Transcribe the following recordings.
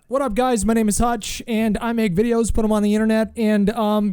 What up, guys? My name is Hutch, and I make videos, put them on the internet, and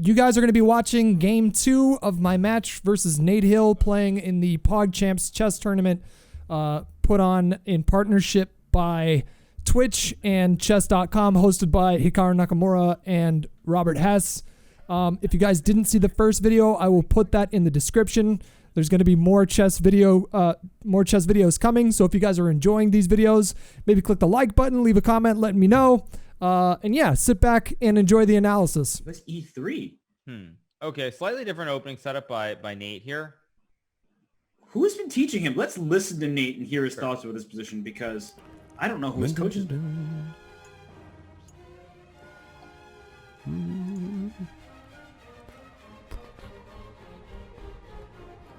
you guys are going to be watching Game 2 of my match versus Nate Hill playing in the Pogchamps chess tournament put on in partnership by Twitch and Chess.com, hosted by Hikaru Nakamura and Robert Hess. If you guys didn't see the first video, I will put that in the description. There's going to be more chess videos coming. So if you guys are enjoying these videos, maybe click the like button, leave a comment, letting me know. And yeah, sit back and enjoy the analysis. That's E3. Okay, slightly different opening setup by Nate here. Who has been teaching him? Let's listen to Nate and hear his thoughts about this position, because I don't know who his coach has been.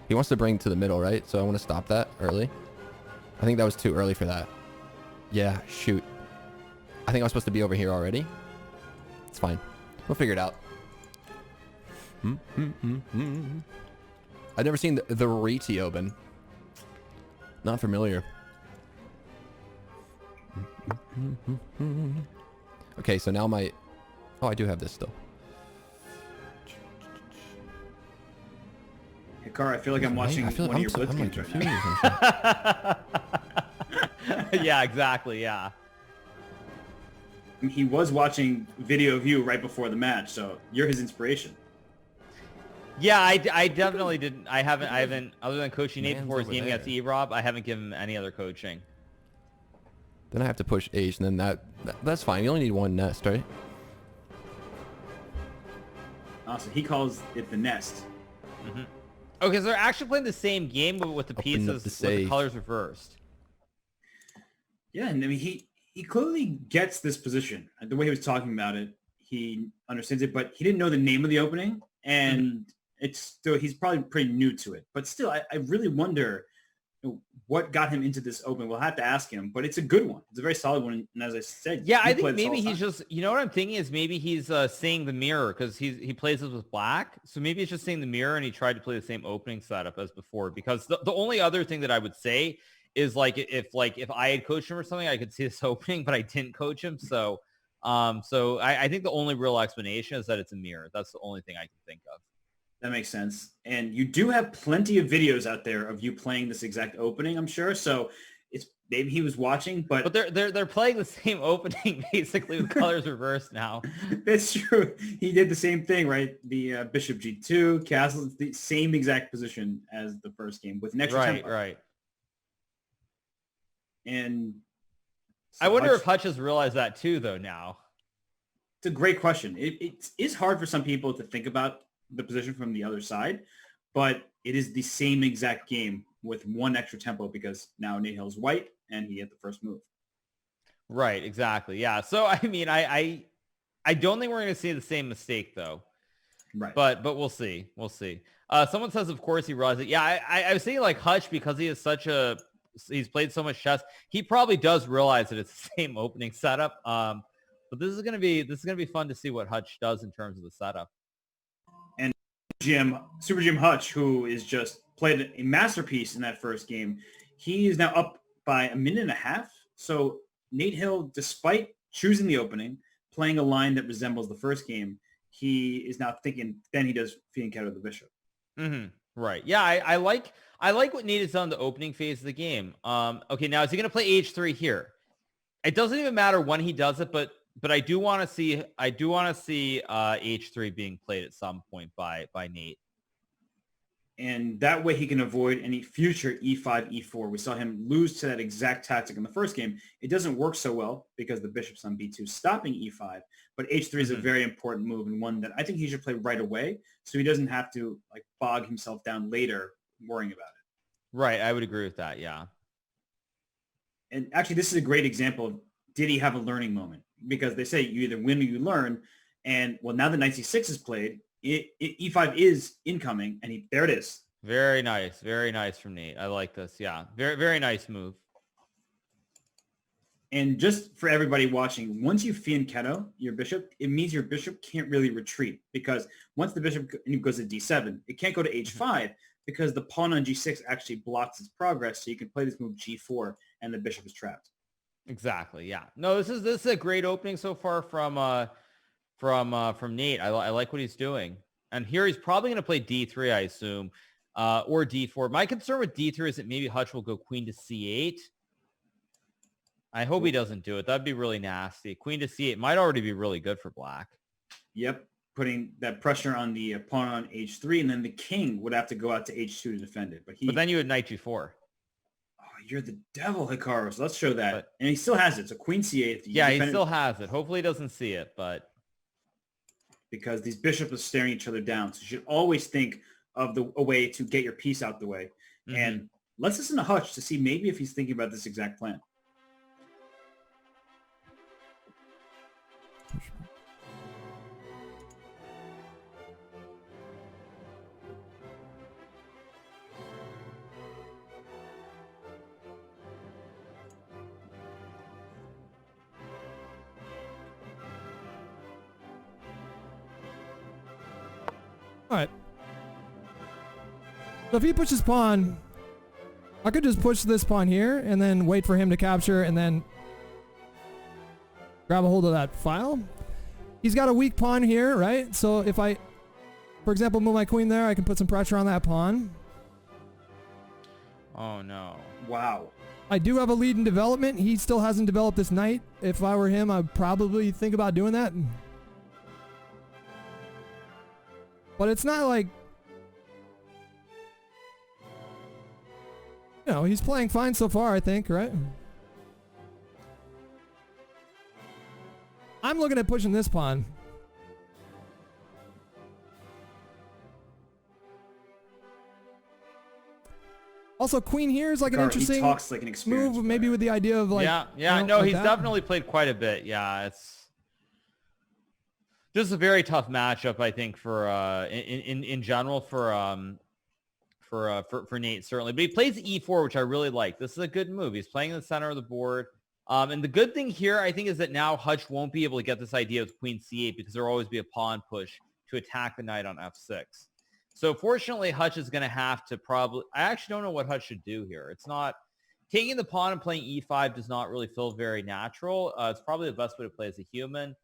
He wants to bring to the middle, right? So I want to stop that early. I think that was too early for that. Yeah, shoot. I think I was supposed to be over here already. It's fine. We'll figure it out. I've never seen the Riti open. Not familiar. Okay, so now my... Oh, I do have this still. Hikaru, I feel like I'm watching one of your Blitz games right now. Yeah, exactly, yeah. He was watching video of you right before the match, so you're his inspiration. Yeah, I definitely didn't. I haven't, other than coaching Nate before his game against E-Rob, I haven't given him any other coaching. Then I have to push H, and then that's fine. You only need one nest, right? So he calls it the nest. Mm-hmm. Okay, so they're actually playing the same game, but with the pieces, with the colors reversed. Yeah, and I mean, he clearly gets this position. The way he was talking about it, he understands it, but he didn't know the name of the opening, and it's still, he's probably pretty new to it. But still, I really wonder what got him into this open. We'll have to ask him, but it's a good one. It's a very solid one, and as I said, yeah, I think maybe he's just, you know what I'm thinking is maybe he's seeing the mirror, because he plays this with black, so maybe he's just seeing the mirror, and he tried to play the same opening setup as before. Because the only other thing that I would say is if I had coached him or something, I could see this opening, but I didn't coach him, so I think the only real explanation is that it's a mirror. That's the only thing I can think of. That makes sense. And you do have plenty of videos out there of you playing this exact opening, I'm sure. So it's maybe he was watching, but they're playing the same opening basically with colors reversed now. That's true. He did the same thing, right? The Bishop G2, Castle, it's the same exact position as the first game with an extra tempo. Right. And so I wonder if Hutch has realized that too, though, now. It's a great question. It is hard for some people to think about the position from the other side, but it is the same exact game with one extra tempo, because now Nate Hill's white and he had the first move. Right, exactly. Yeah. So I mean, I don't think we're going to see the same mistake though. Right. But we'll see. We'll see. Someone says, of course he realized it. Yeah, I was saying like Hutch, because he's played so much chess, he probably does realize that it's the same opening setup. But this is gonna be fun to see what Hutch does in terms of the setup. And Super Jim Hutch, who is just played a masterpiece in that first game, he is now up by a minute and a half. So Nate Hill, despite choosing the opening, playing a line that resembles the first game, he is now thinking, then he does Hikaru the bishop. Mm-hmm. Right. Yeah, I like what Nate has done in the opening phase of the game. Okay, now is he going to play H3 here? It doesn't even matter when he does it, but I do want to see H3 being played at some point by Nate. And that way he can avoid any future E5, E4. We saw him lose to that exact tactic in the first game. It doesn't work so well because the bishop's on B2 stopping E5, but H3 is a very important move, and one that I think he should play right away so he doesn't have to like bog himself down later worrying about it. Right. I would agree with that. Yeah. And actually, this is a great example of, did he have a learning moment? Because they say you either win or you learn. And well, now that Knight C6 is played, E5 is incoming, and there it is. Very nice from Nate. I like this. Yeah, very, very nice move. And just for everybody watching, once you fianchetto your bishop, it means your bishop can't really retreat, because once the bishop goes to D7, it can't go to H5 because the pawn on G6 actually blocks its progress. So you can play this move G4 and the bishop is trapped. Exactly. Yeah. No, this is a great opening so far from Nate. I like what he's doing. And here he's probably going to play D3, I assume, or D4. My concern with D3 is that maybe Hutch will go queen to C8. I hope he doesn't do it. That'd be really nasty. Queen to C8 might already be really good for black. Yep, putting that pressure on the pawn on H3, and then the king would have to go out to H2 to defend it. But then you would knight G4. Oh, you're the devil, Hikaru. So let's show that. And he still has it. So queen C8. Yeah, he still has it. Hopefully he doesn't see it, but... Because these bishops are staring each other down. So you should always think of a way to get your piece out the way. Mm-hmm. And let's listen to Hutch to see maybe if he's thinking about this exact plan. All right. So if he pushes pawn, I could just push this pawn here and then wait for him to capture and then grab a hold of that file. He's got a weak pawn here, right? So if I, for example, move my queen there, I can put some pressure on that pawn. Oh, no. Wow. I do have a lead in development. He still hasn't developed this knight. If I were him, I'd probably think about doing that. But it's not like, you know, he's playing fine so far, I think, right? I'm looking at pushing this pawn. Also, queen here is like an interesting he talks like an experienced move, maybe with the idea of like... Yeah, you know, no, like he's that. definitely played quite a bit. Yeah, it's just a very tough matchup, I think, for in general for Nate, certainly. But he plays E4, which I really like. This is a good move. He's playing in the center of the board. And the good thing here, I think, is that now Hutch won't be able to get this idea of queen C8 because there will always be a pawn push to attack the knight on F6. So fortunately, Hutch is going to have to probably... I actually don't know what Hutch should do here. It's not... Taking the pawn and playing E5 does not really feel very natural. It's probably the best way to play as a human.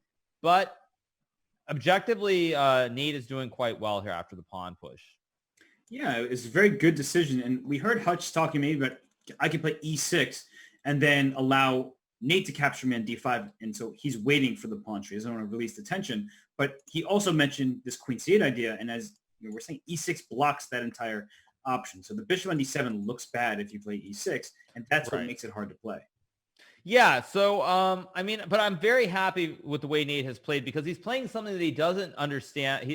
But objectively, Nate is doing quite well here after the pawn push. Yeah, it's a very good decision. And we heard Hutch talking maybe about I can play E6 and then allow Nate to capture me on D5. And so he's waiting for the pawn tree. He doesn't want to release the tension. But he also mentioned this queen C8 idea. And as you know, we're saying, E6 blocks that entire option. So the bishop on D7 looks bad if you play E6. And that's what makes it hard to play. Yeah, so, I mean, but I'm very happy with the way Nate has played because he's playing something that he doesn't understand.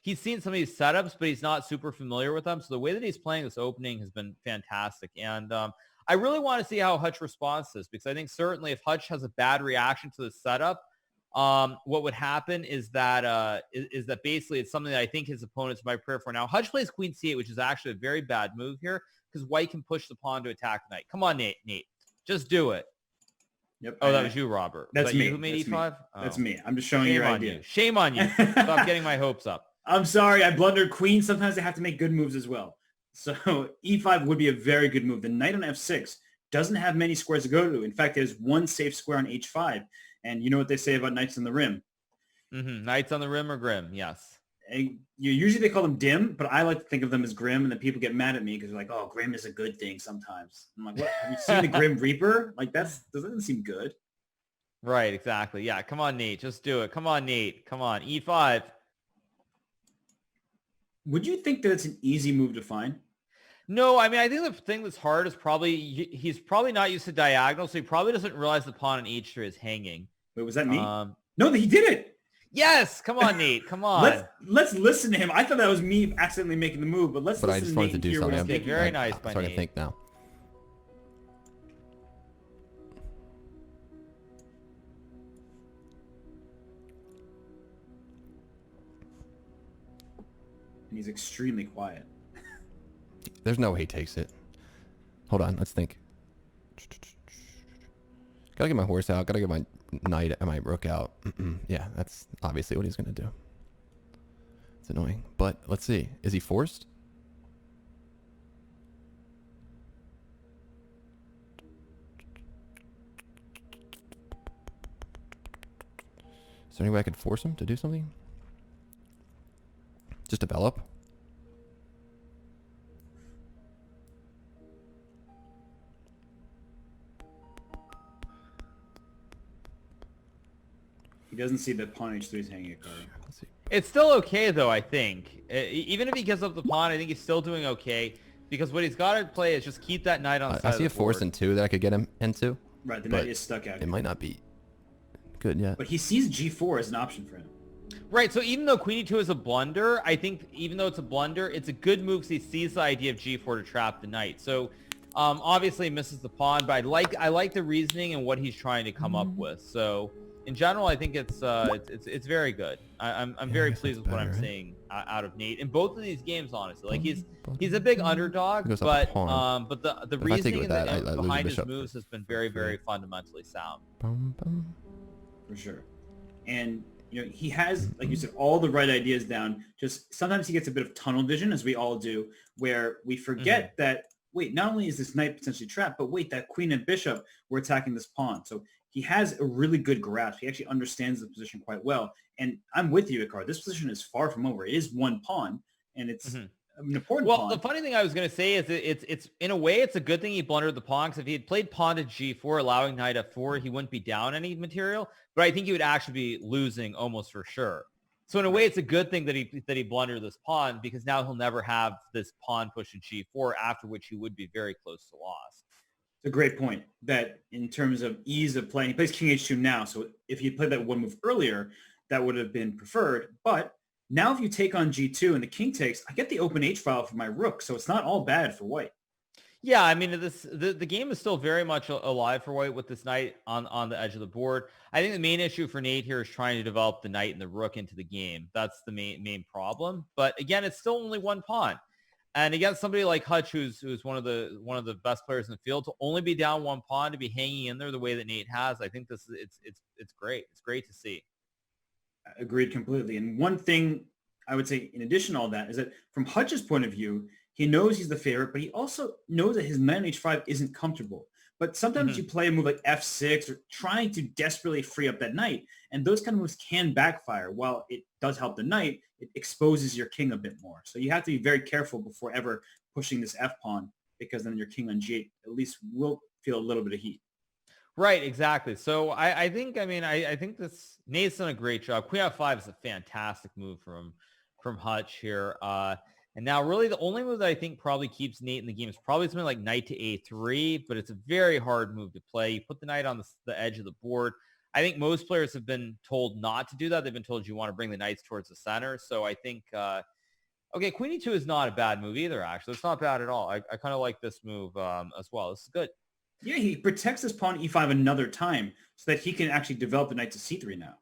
He's seen some of these setups, but he's not super familiar with them. So the way that he's playing this opening has been fantastic. And I really want to see how Hutch responds to this because I think certainly if Hutch has a bad reaction to the setup, what would happen is that basically it's something that I think his opponents might prepare for. Now, Hutch plays queen c8, which is actually a very bad move here because white can push the pawn to attack the knight. Come on, Nate. Just do it. Yep. Oh, that was you, Robert. That's me. You who made E5? Oh. That's me. I'm just showing you your idea. Shame on you. Stop getting my hopes up. I'm sorry. I blundered queen. Sometimes I have to make good moves as well. So E5 would be a very good move. The knight on F6 doesn't have many squares to go to. In fact, there's one safe square on H5. And you know what they say about knights on the rim? Mm-hmm. Knights on the rim or grim, yes. And usually they call them dim, but I like to think of them as grim, and then people get mad at me because they're like, oh, grim is a good thing sometimes. I'm like, what? Have you seen the Grim Reaper? Like, that doesn't seem good. Right, exactly. Yeah, come on, Nate. Just do it. Come on, Nate. Come on. E5. Would you think that it's an easy move to find? No, I mean, I think the thing that's hard is probably he's probably not used to diagonal, so he probably doesn't realize the pawn on H3 is hanging. Wait, was that me? No, he did it. Yes, come on, Nate. Come on. Let's listen to him. I thought that was me accidentally making the move, but let's listen I just wanted to do something. Okay, very nice by Nate. I'm starting to think now. And he's extremely quiet. There's no way he takes it. Hold on, let's think. Gotta get my horse out. Gotta get my knight and my rook out. Yeah, that's obviously what he's gonna do. It's annoying, but let's see. Is he forced? Is there any way I could force him to do something? Just develop? He doesn't see that pawn h3 is hanging a card. Let's see. It's still okay though, I think. Even if he gives up the pawn, I think he's still doing okay because what he's got to play is just keep that knight on the side I see of a the force board. in 2 that I could get him into. Right, the But knight is stuck out. It might not be good yet. But he sees g4 as an option for him. Right, so even though queen e2 is a blunder, I think even though it's a blunder, it's a good move because he sees the idea of g4 to trap the knight. So obviously he misses the pawn, but I like the reasoning and what he's trying to come up with. So in general, I think it's very good. I'm very pleased with what I'm seeing out of Nate in both of these games. Honestly, like he's a big underdog, but the reasoning behind his moves has been very fundamentally sound. For sure. And you know, he has, like you said, all the right ideas down. Just sometimes he gets a bit of tunnel vision, as we all do, where we forget that, wait, not only is this knight potentially trapped, but wait, that queen and bishop were attacking this pawn. So he has a really good grasp. He actually understands the position quite well. And I'm with you, Hikaru. This position is far from over. It is one pawn, and it's an important pawn. Well, the funny thing I was going to say is that it's in a way, it's a good thing he blundered the pawn, because if he had played pawn to g4, allowing knight f4, he wouldn't be down any material. But I think he would actually be losing almost for sure. So in a way, it's a good thing that he blundered this pawn, because now he'll never have this pawn push to g4, after which he would be very close to loss. It's a great point that in terms of ease of playing, he plays king h2 now. So if he played that one move earlier, that would have been preferred. But now if you take on g2 and the king takes, I get the open h file for my rook. So it's not all bad for white. Yeah, I mean, the game is still very much alive for white with this knight on the edge of the board. I think the main issue for Nate here is trying to develop the knight and the rook into the game. That's the main problem. But again, it's still only one pawn. And against somebody like Hutch, who's one of the best players in the field, to only be down one pawn, to be hanging in there the way that Nate has, I think it's great. It's great to see. Agreed completely. And one thing I would say in addition to all that is that from Hutch's point of view, he knows he's the favorite, but he also knows that his knight on h5 isn't comfortable. But sometimes you play a move like f6 or trying to desperately free up that knight, and those kind of moves can backfire. While it does help the knight, it exposes your king a bit more. So you have to be very careful before ever pushing this f-pawn, because then your king on g8 at least will feel a little bit of heat. Right, exactly. So I think this Nate's done a great job. Queen f5 is a fantastic move from Hutch here. And now really the only move that I think probably keeps Nate in the game is probably something like knight to a3, but it's a very hard move to play. You put the knight on the edge of the board. I think most players have been told not to do that. They've been told you want to bring the knights towards the center. So I think, okay, queen e2 is not a bad move either, actually. It's not bad at all. I kind of like this move as well. This is good. Yeah, he protects this pawn e5 another time so that he can actually develop the knight to c3 now.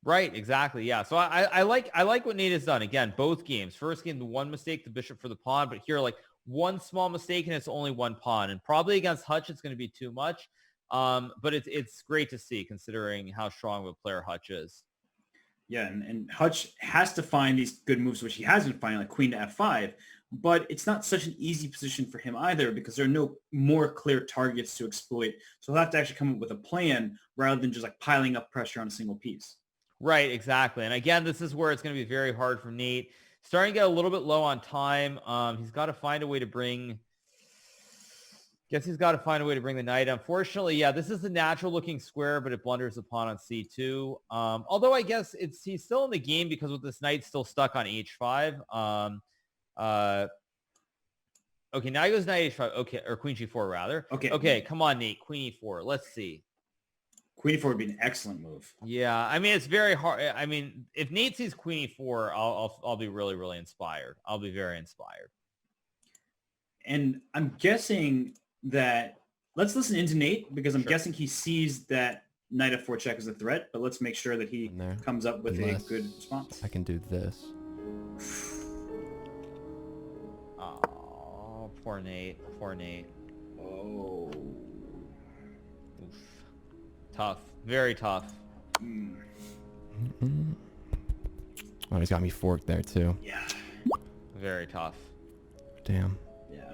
Right, exactly. Yeah. So I like what Nate has done. Again, both games. First game, the one mistake, the bishop for the pawn, but here like one small mistake and it's only one pawn. And probably against Hutch, it's going to be too much. But it's great to see considering how strong of a player Hutch is. Yeah, and Hutch has to find these good moves, which he has been finding, like queen to f5. But it's not such an easy position for him either, because there are no more clear targets to exploit. So he'll have to actually come up with a plan rather than just like piling up pressure on a single piece. Right, exactly. And again, this is where it's going to be very hard for Nate. Starting to get a little bit low on time. He's got to find a way to bring... the knight. Unfortunately, yeah, this is the natural looking square, but it blunders the pawn on c2. Although I guess he's still in the game because with this knight still stuck on h5. Okay, now he goes knight h5. Okay, or queen g4 rather. Okay, come on, Nate. Queen e4. Let's see. Queen e4 would be an excellent move. Yeah, I mean, it's very hard. I mean, if Nate sees queen e4, I'll be really, really inspired. I'll be very inspired. And I'm guessing that, let's listen into Nate, because I'm guessing he sees that knight f4 check as a threat, but let's make sure that he comes up with a good response. I can do this. Oh, poor Nate. Poor Nate. Oh. Oof. Tough. Very tough. Oh, he's got me forked there too. Yeah. Very tough. Damn. Yeah.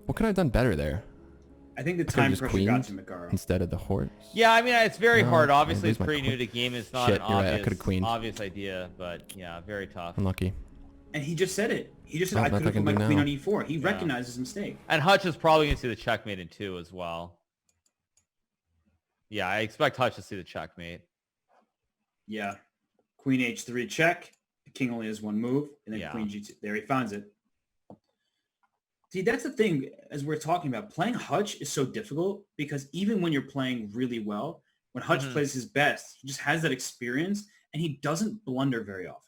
What could I have done better there? I think the I could've time just pressure got to queened Hikaru. instead of the horse. Yeah, I mean, it's very No, hard. I Obviously, lose it's my pretty new queen. to the game. It's not Shit, an you're right, I could've queened. obvious idea, but yeah, very tough. Unlucky. And he just said it. He just said, Oh, I could nothing have I put can my do queen now. on e4. He recognized his mistake. And Hutch is probably going to see the checkmate in 2 as well. Yeah, I expect Hutch to see the checkmate. Yeah. Queen h3 check. The king only has one move. And then Yeah. queen g2. There he finds it. See, that's the thing, as we're talking about. Playing Hutch is so difficult because even when you're playing really well, when Hutch plays his best, he just has that experience and he doesn't blunder very often.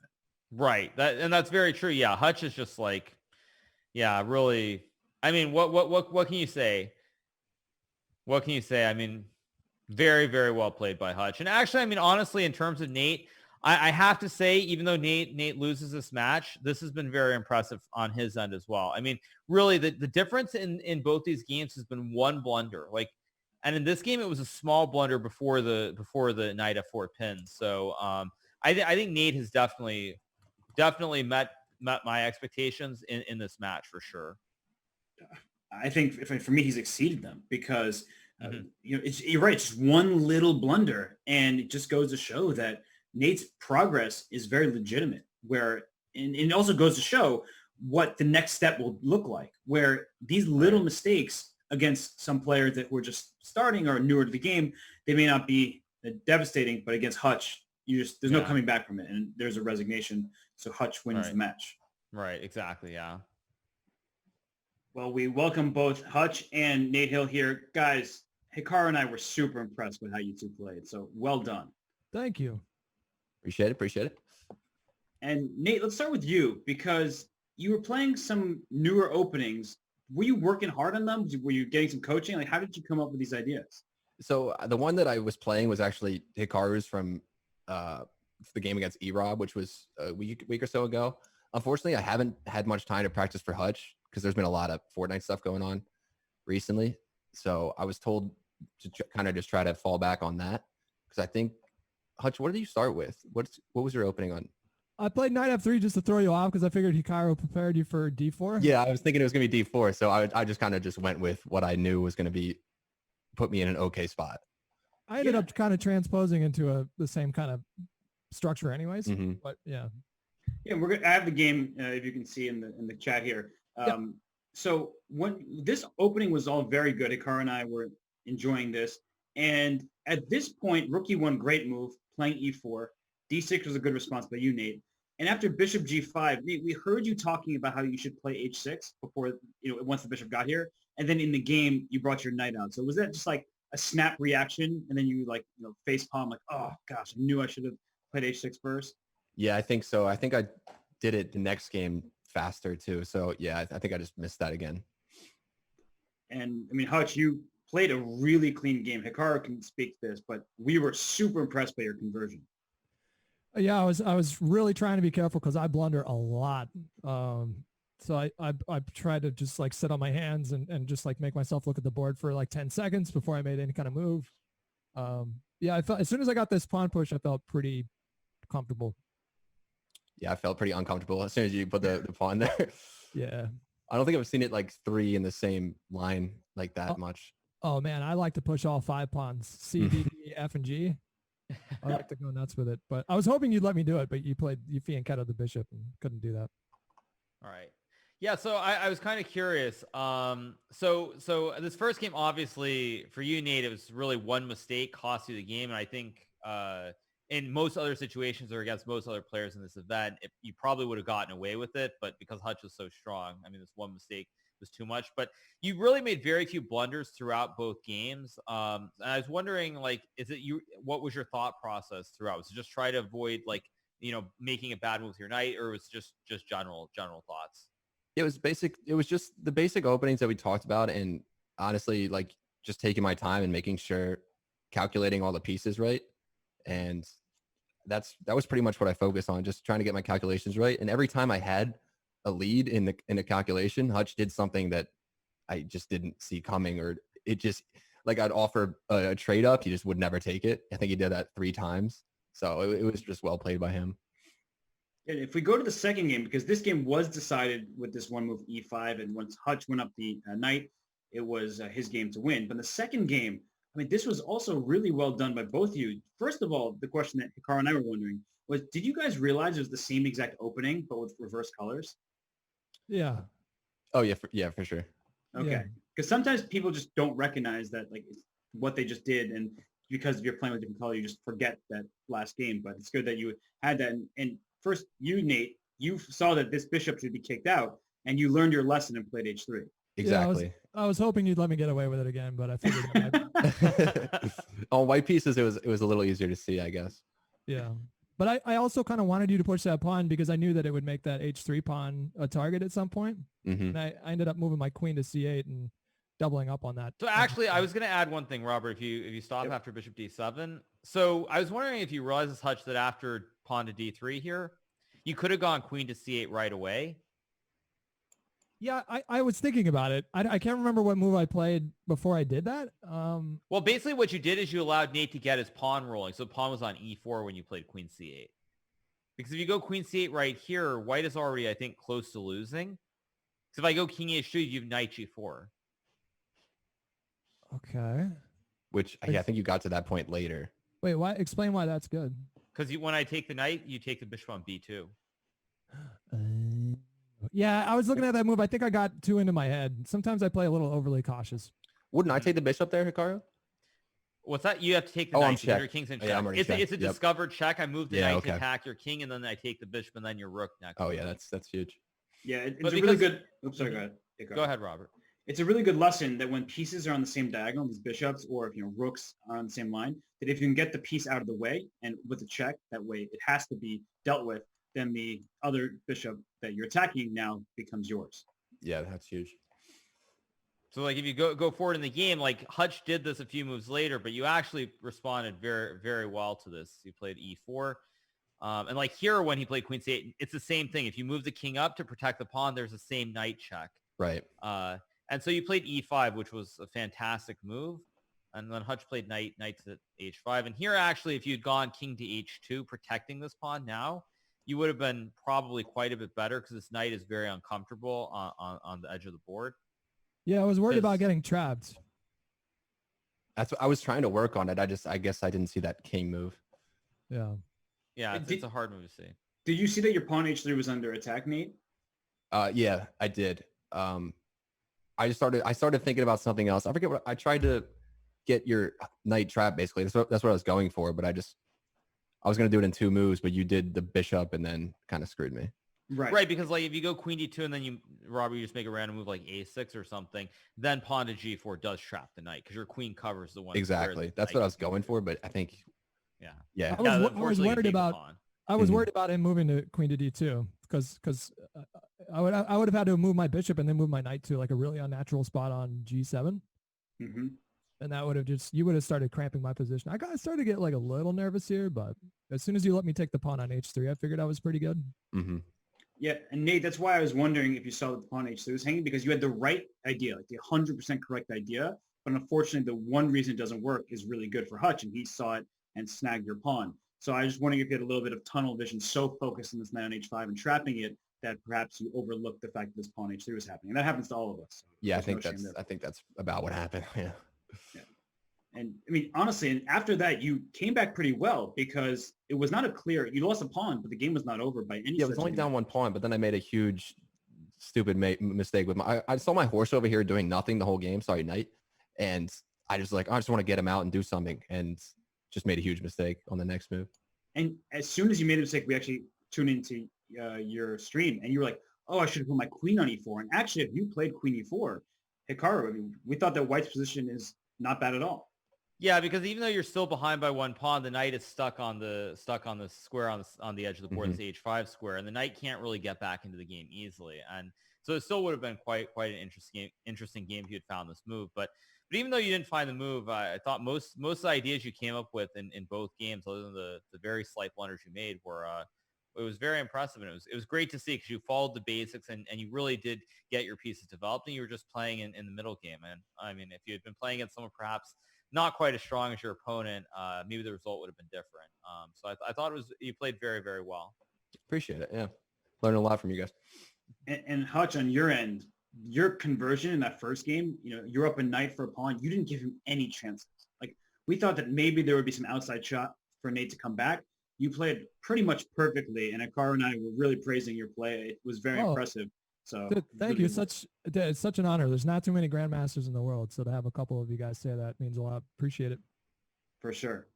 Right. That's very true. Yeah, Hutch is just like, yeah, really. I mean, what can you say? What can you say? I mean, very, very well played by Hutch. And actually, I mean, honestly, in terms of Nate, I have to say, even though Nate loses this match, this has been very impressive on his end as well. I mean, really, the difference in both these games has been one blunder. Like, and in this game, it was a small blunder before the knight f4 pin. So I think Nate has definitely met my expectations in this match for sure. I think for me, he's exceeded them because, you're right. It's just one little blunder. And it just goes to show that Nate's progress is very legitimate and it also goes to show what the next step will look like, where these little mistakes against some players that were just starting or newer to the game, they may not be devastating, but against Hutch, there's no coming back from it. And there's a resignation. So Hutch wins the match. Right. Exactly. Yeah. Well, we welcome both Hutch and Nate Hill here. Guys, Hikaru and I were super impressed with how you two played. So well done. Thank you. Appreciate it. And Nate, let's start with you because you were playing some newer openings. Were you working hard on them? Were you getting some coaching? Like, how did you come up with these ideas? So the one that I was playing was actually Hikaru's from the game against E-Rob, which was a week or so ago. Unfortunately, I haven't had much time to practice for Hutch because there's been a lot of Fortnite stuff going on recently. So I was told to kind of just try to fall back on that because I think, Hutch, what did you start with? What was your opening on? I played knight f3 just to throw you off because I figured Hikaru prepared you for d4. Yeah, I was thinking it was going to be d4. So I just kind of just went with what I knew was going to put me in an okay spot. I ended up kind of transposing into the same kind of structure anyways. But yeah. Yeah, I have the game, if you can see in the chat here. So when this opening was all very good, Hikaru and I were enjoying this. And at this point, Rookie won great move, playing e4. d6 was a good response by you, Nate. And after bishop g5, Nate, we heard you talking about how you should play h6 before, once the bishop got here. And then in the game, you brought your knight out. So was that just like a snap reaction? And then you face palm like, oh gosh, I knew I should have played h6 first? Yeah, I think so. I think I did it the next game faster too. So yeah, I think I just missed that again. And I mean, Hutch, you played a really clean game. Hikaru can speak to this, but we were super impressed by your conversion. Yeah, I was really trying to be careful because I blunder a lot. So I tried to just like sit on my hands and just like make myself look at the board for like 10 seconds before I made any kind of move. Yeah, I felt as soon as I got this pawn push, I felt pretty comfortable. Yeah, I felt pretty uncomfortable as soon as you put the pawn there. Yeah. I don't think I've seen it like 3 in the same line like that much. Oh man, I like to push all 5 pawns, C, D, E, F, and G. I like to go nuts with it, but I was hoping you'd let me do it, but you fianchettoed the bishop and couldn't do that. All right. Yeah, so I was kind of curious. So this first game, obviously, for you, Nate, it was really one mistake cost you the game. And I think in most other situations or against most other players in this event, you probably would have gotten away with it. But because Hutch was so strong, I mean, this one mistake was too much. But you really made very few blunders throughout both games. And I was wondering, like, what was your thought process throughout? Was it just try to avoid, like, making a bad move with your knight, or was it just general thoughts? It was basic. It was just the basic openings that we talked about. And honestly, like just taking my time and making sure calculating all the pieces right. And that was pretty much what I focused on, just trying to get my calculations right. And every time I had a lead in the calculation, Hutch did something that I just didn't see coming, or it just like I'd offer a trade up. He just would never take it. I think he did that 3 times. So it was just well played by him. And if we go to the second game, because this game was decided with this one move e5, and once Hutch went up the knight, it was his game to win. But in the second game, I mean, this was also really well done by both of you. First of all, the question that Hikaru and I were wondering was, did you guys realize it was the same exact opening, but with reverse colors? Yeah. Oh yeah, for sure. Okay. Yeah. Because sometimes people just don't recognize that, like, it's what they just did. And because if you're playing with different color, you just forget that last game. But it's good that you had that. And first, you, Nate, you saw that this bishop should be kicked out, and you learned your lesson and played h3. Exactly. Yeah, I was hoping you'd let me get away with it again, but I figured On white pieces, it was a little easier to see, I guess. yeah. But I also kind of wanted you to push that pawn because I knew that it would make that h3 pawn a target at some point. Mm-hmm. And I ended up moving my queen to c8 and doubling up on that. So actually, I was going to add one thing, Robert, if you stop after bishop d7. So I was wondering if you realize this, Hutch, that after pawn to d3 here, you could have gone queen to c8 right away. Yeah, I was thinking about it. I can't remember what move I played before I did that. Well, basically what you did is you allowed Nate to get his pawn rolling. So pawn was on e4 when you played queen c8. Because if you go queen c8 right here, white is already, I think, close to losing. So if I go king h2, you have knight g4. Okay. Which I think you got to that point later. Wait, why? Explain why that's good. Because when I take the knight, you take the bishop on b2. Yeah, I was looking at that move. I think I got too into my head. Sometimes I play a little overly cautious. Wouldn't I take the bishop there, Hikaru? What's that? You have to take the Oh, I'm knight because your checked. king's in Oh, check. yeah, I'm already It's a checked. Yep. discovered check. I moved the Yeah, knight to okay. attack your king, and then I take the bishop, and then your rook next. Oh yeah, that's huge. Yeah, it's But a really because- good. Oops, sorry, go ahead. Hikaru. Go ahead, Robert. It's a really good lesson that when pieces are on the same diagonal, these bishops or if rooks are on the same line, that if you can get the piece out of the way and with a check, that way it has to be dealt with, then the other bishop that you're attacking now becomes yours. Yeah, that's huge. So like if you go forward in the game, like Hutch did this a few moves later, but you actually responded very, very well to this. You played e4. And like here when he played queen c8, it's the same thing. If you move the king up to protect the pawn, there's the same knight check. Right. And so you played e5, which was a fantastic move. And then Hutch played knight to h5. And here actually, if you'd gone king to h2, protecting this pawn now, you would have been probably quite a bit better because this knight is very uncomfortable on the edge of the board. Yeah, I was worried about Because- getting trapped. That's what I was trying to work on it. I guess I didn't see that king move. Yeah. Yeah, And it's a hard move to see. Did you see that your pawn h3 was under attack, Nate? Yeah, I did. I started thinking about something else. I forget what I tried to get your knight trap. Basically, that's what I was going for. But I was going to do it in 2 moves, but you did the bishop and then kind of screwed me. Right, because like if you go queen d2 and then you just make a random move like a6 or something, then pawn to g4 does trap the knight because your queen covers the one. Exactly. That's what I was going for. But I think, Yeah. yeah, I was unfortunately, you worried take the about- pawn. I was Mhm. worried about him moving to queen to d2 because I would have had to move my bishop and then move my knight to like a really unnatural spot on g7, Mm-hmm. and that would have you would have started cramping my position. I started to get like a little nervous here, but as soon as you let me take the pawn on h3, I figured I was pretty good. hmm Yeah, and Nate, that's why I was wondering if you saw that the pawn h3 was hanging, because you had the right idea, like the 100% correct idea, but unfortunately the one reason it doesn't work is really good for Hutch, and he saw it and snagged your pawn. So I was just wondering if you had a little bit of tunnel vision, so focused on this knight on h5 and trapping it that perhaps you overlooked the fact that this pawn h3 was happening. And that happens to all of us. So Yeah, I there's no think shame there. that's about what happened. Yeah. And I mean, honestly, and after that, you came back pretty well because it was not a clear, you lost a pawn, but the game was not over by any Yeah, it was stretch only of the down 1 pawn, but then I made a huge, stupid mistake with I saw my horse over here doing nothing the whole game. Sorry, knight, and I just I just want to get him out and do something, and just made a huge mistake on the next move. And as soon as you made a mistake, we actually tuned into your stream, and you were like, "Oh, I should have put my queen on e4." And actually, if you played queen e4, Hikaru, I mean, we thought that White's position is not bad at all. Yeah, because even though you're still behind by 1 pawn, the knight is stuck on the square on the edge of the board, this h5 square, and the knight can't really get back into the game easily. And so it still would have been quite an interesting game if you had found this move. But even though you didn't find the move, I thought most of the ideas you came up with in both games, other than the very slight blunders you made, were it was very impressive, and it was great to see because you followed the basics and you really did get your pieces developed, and you were just playing in the middle game. And I mean, if you had been playing against someone perhaps not quite as strong as your opponent, maybe the result would have been different. So I thought you played very, very well. Appreciate it. Yeah, learned a lot from you guys. And Hutch, on your end, your conversion in that first game, you're up a knight for a pawn. You didn't give him any chances. Like, we thought that maybe there would be some outside shot for Nate to come back. You played pretty much perfectly, and Hikaru and I were really praising your play. It was very impressive. So dude, thank you. It's such an honor. There's not too many grandmasters in the world, so to have a couple of you guys say that means a lot. Appreciate it. For sure.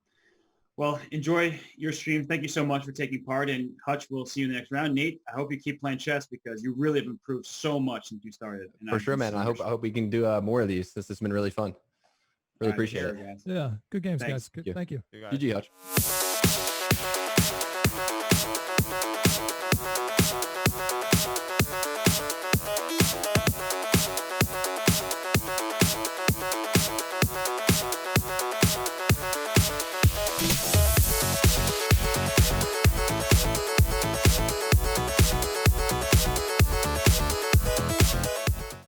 Well, enjoy your stream. Thank you so much for taking part. And Hutch, we'll see you in the next round. Nate, I hope you keep playing chess because you really have improved so much since you started. And For sure, man. I hope we can do more of these. This has been really fun. Really appreciate it. Yeah, good games, guys. Thank you. GG, Hutch.